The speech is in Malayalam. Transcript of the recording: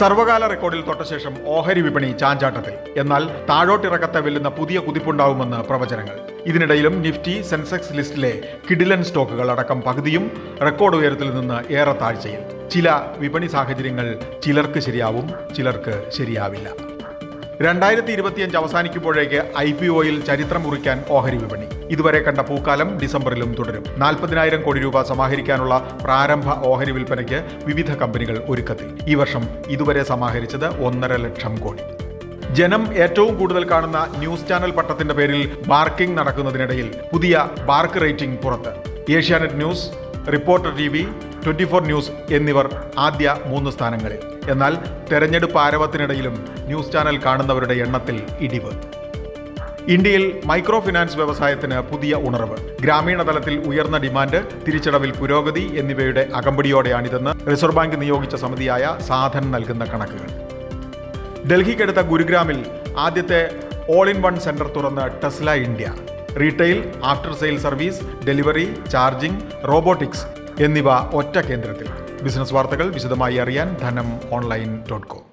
സർവകാല റെക്കോർഡിൽ തൊട്ട ശേഷം ഓഹരി വിപണി ചാഞ്ചാട്ടത്തിൽ. എന്നാൽ താഴോട്ടിറക്കത്തെ വെല്ലുന്ന പുതിയ കുതിപ്പുണ്ടാവുമെന്ന് പ്രവചനങ്ങൾ. ഇതിനിടയിലും നിഫ്റ്റി, സെൻസെക്സ് ലിസ്റ്റിലെ കിഡിലൻ സ്റ്റോക്കുകൾ അടക്കം പകുതിയും റെക്കോർഡ് ഉയരത്തിൽ നിന്ന് ഏറെ താഴ്ചയിൽ. ചില വിപണി സാഹചര്യങ്ങൾ ചിലർക്ക് ശരിയാവും, ചിലർക്ക് ശരിയാവില്ല. 2025 അവസാനിക്കുമ്പോഴേക്ക് IPOയിൽ ചരിത്രം കുറിക്കാൻ ഓഹരി വിപണി. ഇതുവരെ കണ്ട പൂക്കാലം ഡിസംബറിലും തുടരും. 40,000 കോടി രൂപ സമാഹരിക്കാനുള്ള പ്രാരംഭ ഓഹരി വിൽപ്പനയ്ക്ക് വിവിധ കമ്പനികൾ ഒരുക്കത്തിൽ. ഈ വർഷം ഇതുവരെ സമാഹരിച്ചത് 1.5 ലക്ഷം കോടി. ജനം ഏറ്റവും കൂടുതൽ കാണുന്ന ന്യൂസ് ചാനൽ പട്ടത്തിന്റെ പേരിൽ ബാർക്കിംഗ് നടക്കുന്നതിനിടയിൽ പുതിയ ബാർക്ക് റേറ്റിംഗ് പുറത്ത്. Asianet news, reporter TV, 24 news എന്നിവർ ആദ്യ 3 സ്ഥാനങ്ങളിൽ. എന്നാൽ തെരഞ്ഞെടുപ്പ് ആരവത്തിനിടയിലും ന്യൂസ് ചാനൽ കാണുന്നവരുടെ എണ്ണത്തിൽ ഇടിവ്. ഇന്ത്യയിൽ മൈക്രോ ഫിനാൻസ് വ്യവസായത്തിന് പുതിയ ഉണർവ്. ഗ്രാമീണ തലത്തിൽ ഉയർന്ന ഡിമാൻഡ്, തിരിച്ചടവിൽ പുരോഗതി എന്നിവയുടെ അകമ്പടിയോടെയാണിതെന്ന് റിസർവ് ബാങ്ക് നിയോഗിച്ച സമിതിയായ സാധൻ നൽകുന്ന കണക്കുകൾ. ഡൽഹിക്കടുത്ത ഗുരുഗ്രാമിൽ ആദ്യത്തെ ഓൾ ഇൻ വൺ സെന്റർ തുറന്ന് Tesla India. Retail, after sale service, delivery, charging, robotics എന്നിവ ഒറ്റ കേന്ദ്രത്തിൽ. ബിസിനസ് വാർത്തകൾ വിശദമായി അറിയാൻ ധനം online.com.